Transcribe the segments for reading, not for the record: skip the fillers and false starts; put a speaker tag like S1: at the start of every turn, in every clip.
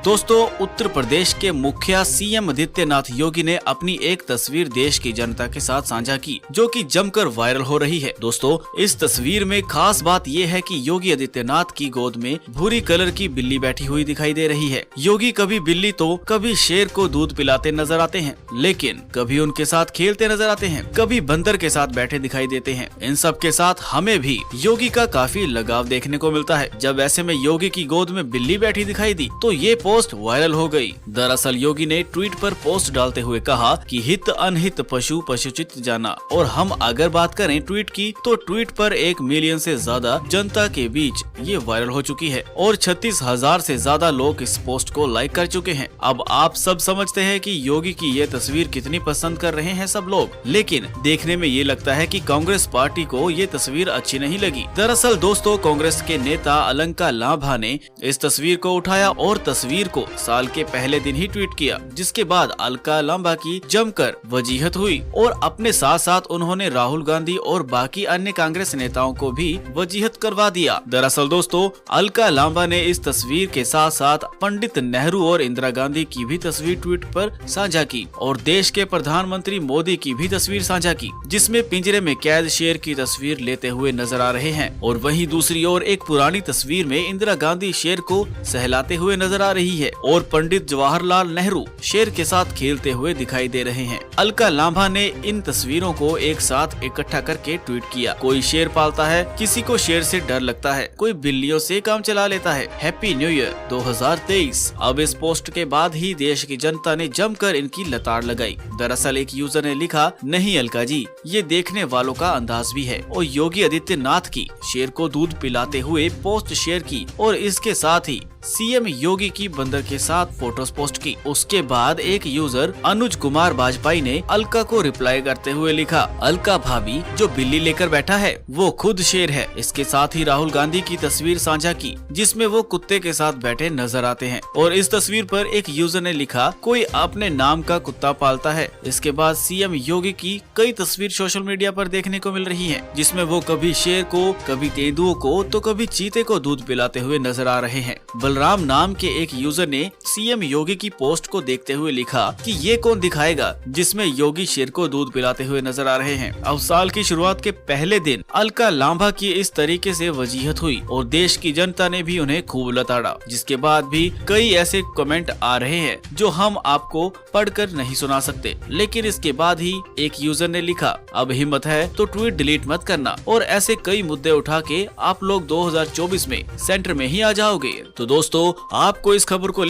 S1: दोस्तों, उत्तर प्रदेश के मुखिया सीएम आदित्यनाथ योगी ने अपनी एक तस्वीर देश की जनता के साथ साझा की, जो कि जमकर वायरल हो रही है। दोस्तों, इस तस्वीर में खास बात ये है कि योगी आदित्यनाथ की गोद में भूरी कलर की बिल्ली बैठी हुई दिखाई दे रही है। योगी कभी बिल्ली तो कभी शेर को दूध पिलाते नजर आते हैं, लेकिन कभी उनके साथ खेलते नजर आते हैं, कभी बंदर के साथ बैठे दिखाई देते हैं। इन सब के साथ हमें भी योगी का काफी लगाव देखने को मिलता है। जब ऐसे में योगी की गोद में बिल्ली बैठी दिखाई दी तो ये पोस्ट वायरल हो गई। दरअसल योगी ने ट्वीट पर पोस्ट डालते हुए कहा कि हित अनहित पशु पशुचित जाना। और हम अगर बात करें ट्वीट की, तो ट्वीट पर 1 मिलियन से ज्यादा जनता के बीच ये वायरल हो चुकी है और 36,000 से ज्यादा लोग इस पोस्ट को लाइक कर चुके हैं। अब आप सब समझते हैं कि योगी की ये तस्वीर कितनी पसंद कर रहे हैं सब लोग, लेकिन देखने में ये लगता है कि कांग्रेस पार्टी को ये तस्वीर अच्छी नहीं लगी। दरअसल दोस्तों, कांग्रेस के नेता अलका लांबा ने इस तस्वीर को उठाया और तस्वीर को साल के पहले दिन ही ट्वीट किया, जिसके बाद अलका लांबा की जमकर वजीहत हुई और अपने साथ साथ उन्होंने राहुल गांधी और बाकी अन्य कांग्रेस नेताओं को भी वजीहत करवा दिया। दरअसल दोस्तों, अलका लांबा ने इस तस्वीर के साथ साथ पंडित नेहरू और इंदिरा गांधी की भी तस्वीर ट्वीट पर साझा की और देश के प्रधानमंत्री मोदी की भी तस्वीर साझा की, जिसमें पिंजरे में कैद शेर की तस्वीर लेते हुए नजर आ रहे हैं। और वहीं दूसरी ओर एक पुरानी तस्वीर में इंदिरा गांधी शेर को सहलाते हुए नजर आ रही है और पंडित जवाहरलाल नेहरू शेर के साथ खेलते हुए दिखाई दे रहे हैं। अलका लांबा ने इन तस्वीरों को एक साथ इकट्ठा करके ट्वीट किया। कोई शेर पालता है, किसी को शेर से डर लगता है, कोई बिल्लियों से काम चला लेता है। Happy new year 2023। अब इस पोस्ट के बाद ही देश की जनता ने जमकर इनकी लताड़ लगाई। दरअसल एक यूजर ने लिखा, नहीं अलका जी, ये देखने वालों का अंदाज भी है। और योगी आदित्यनाथ की शेर को दूध पिलाते हुए पोस्ट शेयर की और इसके साथ ही सीएम योगी की बंदर के साथ फोटोज पोस्ट की। उसके बाद एक यूजर अनुज कुमार वाजपेयी ने अलका को रिप्लाई करते हुए लिखा, अलका भाभी जो बिल्ली लेकर बैठा है वो खुद शेर है। इसके साथ ही राहुल गांधी की तस्वीर साझा की, जिसमें वो कुत्ते के साथ बैठे नजर आते हैं। और इस तस्वीर पर एक यूजर ने लिखा, कोई अपने नाम का कुत्ता पालता है। इसके बाद सीएम योगी की कई तस्वीर सोशल मीडिया पर देखने को मिल रही है, जिसमें वो कभी शेर को, कभी तेंदुओं को, तो कभी चीते को दूध पिलाते हुए नजर आ रहे हैं। राम नाम के एक यूजर ने सीएम योगी की पोस्ट को देखते हुए लिखा कि ये कौन दिखाएगा जिसमें योगी शेर को दूध पिलाते हुए नजर आ रहे हैं। अब साल की शुरुआत के पहले दिन अलका लांबा की इस तरीके से वजीहत हुई और देश की जनता ने भी उन्हें खूब लताड़ा, जिसके बाद भी कई ऐसे कमेंट आ रहे हैं जो हम आपको पढ़कर नहीं सुना सकते। लेकिन इसके बाद ही एक यूजर ने लिखा, अब हिम्मत है तो ट्वीट डिलीट मत करना। और ऐसे कई मुद्दे उठा के आप लोग 2024 में सेंटर में ही आ जाओगे। तो दोस्तों, आपको इस खबर को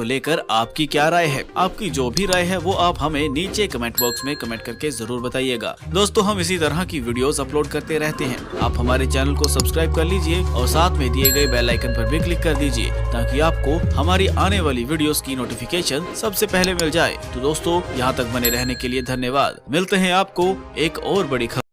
S1: लेकर आपकी क्या राय है? आपकी जो भी राय है वो आप हमें नीचे कमेंट बॉक्स में कमेंट करके जरूर बताइएगा। दोस्तों, हम इसी तरह की वीडियोस अपलोड करते रहते हैं। आप हमारे चैनल को सब्सक्राइब कर लीजिए और साथ में दिए गए बेल आइकन पर भी क्लिक कर दीजिए, ताकि आपको हमारी आने वाली वीडियोस की नोटिफिकेशन सबसे पहले मिल जाए। तो दोस्तों, यहाँ तक बने रहने के लिए धन्यवाद। मिलते हैं आपको एक और बड़ी खबर।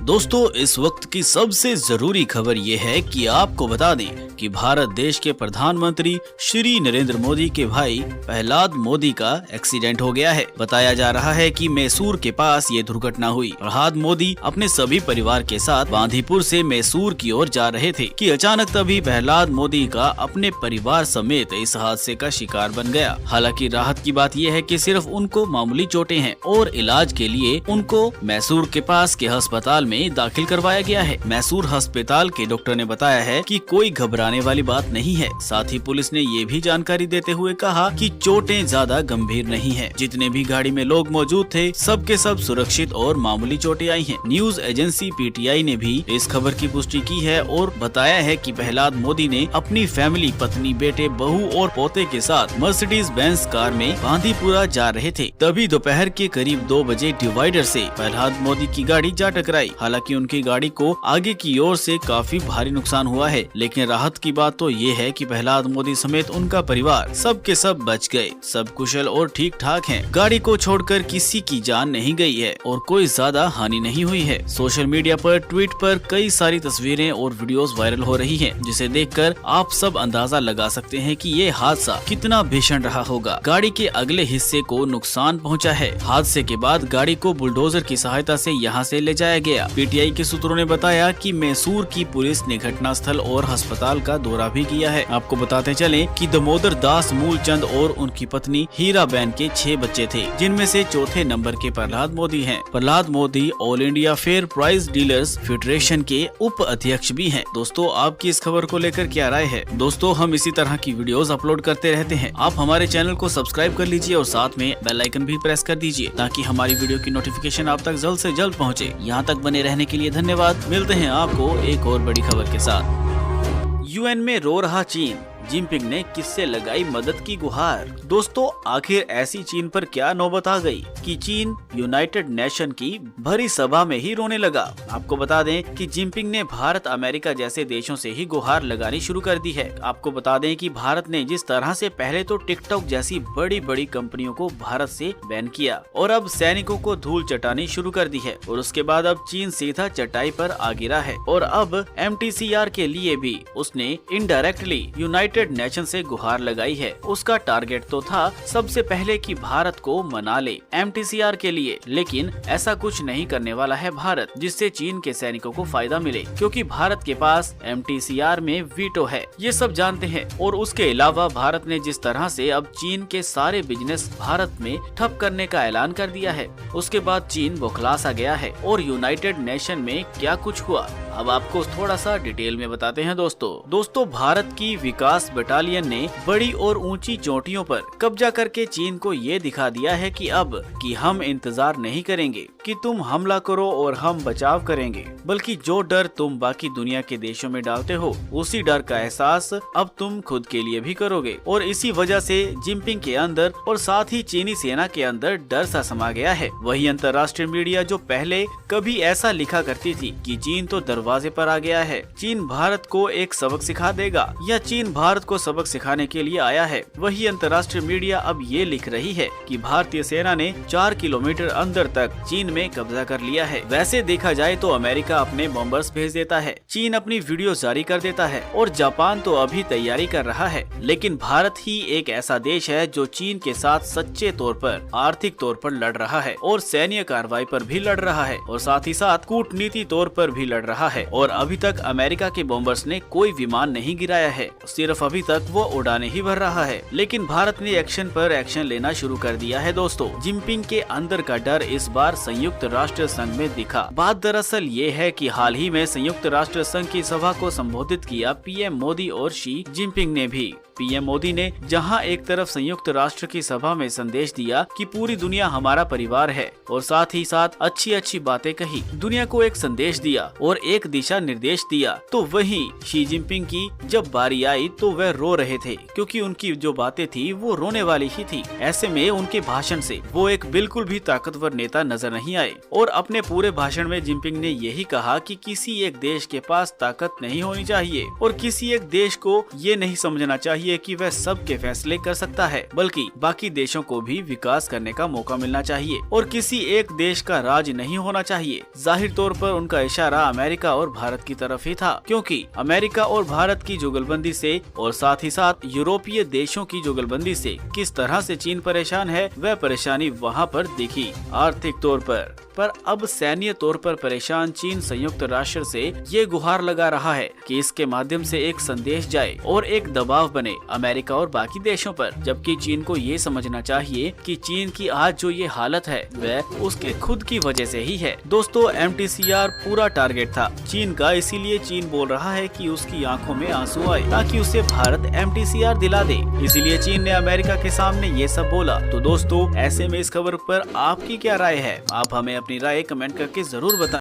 S1: दोस्तों, इस वक्त की सबसे जरूरी खबर ये है कि आपको बता दें कि भारत देश के प्रधानमंत्री श्री नरेंद्र मोदी के भाई प्रहलाद मोदी का एक्सीडेंट हो गया है। बताया जा रहा है कि मैसूर के पास ये दुर्घटना हुई। प्रहलाद मोदी अपने सभी परिवार के साथ बांदीपुर से मैसूर की ओर जा रहे थे कि अचानक तभी प्रहलाद मोदी का अपने परिवार समेत इस हादसे का शिकार बन गया। हालांकि राहत की बात यह है कि सिर्फ उनको मामूली चोटें हैं और इलाज के लिए उनको मैसूर के पास के अस्पताल में दाखिल करवाया गया है। मैसूर अस्पताल के डॉक्टर ने बताया है कि कोई घबराने वाली बात नहीं है। साथ ही पुलिस ने ये भी जानकारी देते हुए कहा कि चोटें ज्यादा गंभीर नहीं है। जितने भी गाड़ी में लोग मौजूद थे सबके सब सुरक्षित और मामूली चोटें आई हैं। न्यूज एजेंसी पीटीआई ने भी इस खबर की पुष्टि की है और बताया है कि प्रहलाद मोदी ने अपनी फैमिली, पत्नी, बेटे, बहू और पोते के साथ मर्सिडीज बेंज कार में बांदीपुरा जा रहे थे। तभी दोपहर के करीब 2 बजे डिवाइडर से प्रहलाद मोदी की गाड़ी जा टकराई। हालांकि उनकी गाड़ी को आगे की ओर से काफी भारी नुकसान हुआ है, लेकिन राहत की बात तो ये है कि प्रहलाद मोदी समेत उनका परिवार सब के सब बच गए। सब कुशल और ठीक ठाक हैं। गाड़ी को छोड़कर किसी की जान नहीं गई है और कोई ज्यादा हानि नहीं हुई है। सोशल मीडिया पर ट्वीट पर कई सारी तस्वीरें और वीडियोस वायरल हो रही हैं, जिसे देखकर आप सब अंदाजा लगा सकते हैं कि ये हादसा कितना भीषण रहा होगा। गाड़ी के अगले हिस्से को नुकसान पहुंचा है। हादसे के बाद गाड़ी को बुलडोजर की सहायता से यहां से ले जाया गया। पीटीआई के सूत्रों ने बताया कि मैसूर की पुलिस ने घटनास्थल और अस्पताल का दौरा भी किया है। आपको बताते चलें कि दामोदर दास मूलचंद और उनकी पत्नी हीराबेन के 6 बच्चे थे, जिनमें से चौथे नंबर के प्रहलाद मोदी हैं। Prahlad Modi all India fair price dealers federation के उप अध्यक्ष भी हैं। दोस्तों, आपकी इस खबर को लेकर क्या राय है? दोस्तों, हम इसी तरह की वीडियोस अपलोड करते रहते हैं। आप हमारे चैनल को सब्सक्राइब कर लीजिए और साथ में बेल आइकन भी प्रेस कर दीजिए ताकि हमारी वीडियो की नोटिफिकेशन आप तक जल्द से जल्द पहुंचे। यहाँ तक बने रहने के लिए धन्यवाद। मिलते हैं आपको एक और बड़ी खबर के साथ। यूएन में रो रहा चीन, जिनपिंग ने किससे लगाई मदद की गुहार। दोस्तों, आखिर ऐसी चीन पर क्या नौबत आ गई कि चीन यूनाइटेड नेशन की भरी सभा में ही रोने लगा। आपको बता दें कि जिनपिंग ने भारत, अमेरिका जैसे देशों से ही गुहार लगानी शुरू कर दी है। आपको बता दें कि भारत ने जिस तरह से पहले तो टिकटॉक जैसी बड़ी बड़ी कंपनियों को भारत से बैन किया और अब सैनिकों को धूल चटानी शुरू कर दी है, और उसके बाद अब चीन सीधा चटाई पर आ गिरा है और अब MTCR के लिए भी उसने इनडायरेक्टली यूनाइटेड नेशन से गुहार लगाई है। उसका टारगेट तो था सबसे पहले कि भारत को मना ले MTCR के लिए, लेकिन ऐसा कुछ नहीं करने वाला है भारत, जिससे चीन के सैनिकों को फायदा मिले, क्योंकि भारत के पास MTCR में वीटो है, ये सब जानते हैं। और उसके अलावा भारत ने जिस तरह से अब चीन के सारे बिजनेस भारत में ठप करने का ऐलान कर दिया है, उसके बाद चीन बौखला सा गया है। और यूनाइटेड नेशन में क्या कुछ हुआ, अब आपको थोड़ा सा डिटेल में बताते हैं। दोस्तों, भारत की विकास बटालियन ने बड़ी और ऊंची चोटियों पर कब्जा करके चीन को ये दिखा दिया है कि अब कि हम इंतजार नहीं करेंगे कि तुम हमला करो और हम बचाव करेंगे, बल्कि जो डर तुम बाकी दुनिया के देशों में डालते हो, उसी डर का एहसास अब तुम खुद के लिए भी करोगे। और इसी वजह से जिनपिंग के अंदर और साथ ही चीनी सेना के अंदर डर सा समा गया है। वही अंतर्राष्ट्रीय मीडिया जो पहले कभी ऐसा लिखा करती थी कि चीन तो दरवाजे पर आ गया है, चीन भारत को एक सबक सिखा देगा या चीन भारत को सबक सिखाने के लिए आया है, वही अंतर्राष्ट्रीय मीडिया अब ये लिख रही है कि भारतीय सेना ने 4 किलोमीटर अंदर तक चीन में कब्जा कर लिया है। वैसे देखा जाए तो अमेरिका अपने बॉम्बर्स भेज देता है, चीन अपनी वीडियो जारी कर देता है और जापान तो अभी तैयारी कर रहा है, लेकिन भारत ही एक ऐसा देश है जो चीन के साथ सच्चे तौर पर आर्थिक तौर पर लड़ रहा है और सैन्य कार्रवाई पर भी लड़ रहा है और साथ ही साथ कूटनीति तौर पर भी लड़ रहा है। और अभी तक अमेरिका के बॉम्बर्स ने कोई विमान नहीं गिराया है, सिर्फ अभी तक वो उड़ाने ही भर रहा है, लेकिन भारत ने एक्शन पर एक्शन लेना शुरू कर दिया है। दोस्तों, जिनपिंग के अंदर का डर इस बार संयुक्त राष्ट्र संघ में दिखा। बात दरअसल ये है कि हाल ही में संयुक्त राष्ट्र संघ की सभा को संबोधित किया PM मोदी और शी जिनपिंग ने भी। PM मोदी ने जहां एक तरफ संयुक्त राष्ट्र की सभा में संदेश दिया कि पूरी दुनिया हमारा परिवार है और साथ ही साथ अच्छी अच्छी बातें कही, दुनिया को एक संदेश दिया और एक दिशा निर्देश दिया, तो वहीं शी जिनपिंग की जब बारी आई तो वह रो रहे थे, क्योंकि उनकी जो बातें थी वो रोने वाली ही थी। ऐसे में उनके भाषण से वो एक बिल्कुल भी ताकतवर नेता नजर नहीं आए और अपने पूरे भाषण में जिनपिंग ने यही कहा कि किसी एक देश के पास ताकत नहीं होनी चाहिए और किसी एक देश को ये नहीं समझना चाहिए कि वह सबके फैसले कर सकता है, बल्कि बाकी देशों को भी विकास करने का मौका मिलना चाहिए और किसी एक देश का राज नहीं होना चाहिए। जाहिर तौर पर उनका इशारा अमेरिका और भारत की तरफ ही था, क्योंकि अमेरिका और भारत की जुगलबंदी से और साथ ही साथ यूरोपीय देशों की जुगलबंदी से किस तरह से चीन परेशान है, वह परेशानी वहाँ पर दिखी आर्थिक तौर पर अब सैन्य तौर पर परेशान चीन संयुक्त राष्ट्र से ये गुहार लगा रहा है कि इसके माध्यम से एक संदेश जाए और एक दबाव बने अमेरिका और बाकी देशों पर, जबकि चीन को ये समझना चाहिए कि चीन की आज जो ये हालत है वह उसके खुद की वजह से ही है। दोस्तों, MTCR पूरा टारगेट था चीन का, इसीलिए चीन बोल रहा है कि उसकी आंखों में आंसू आए ताकि उसे भारत MTCR दिला दे, इसीलिए चीन ने अमेरिका के सामने ये सब बोला। तो दोस्तों, ऐसे में इस खबर पर आपकी क्या राय है? आप हमें अपनी राय कमेंट करके जरूर बताएं।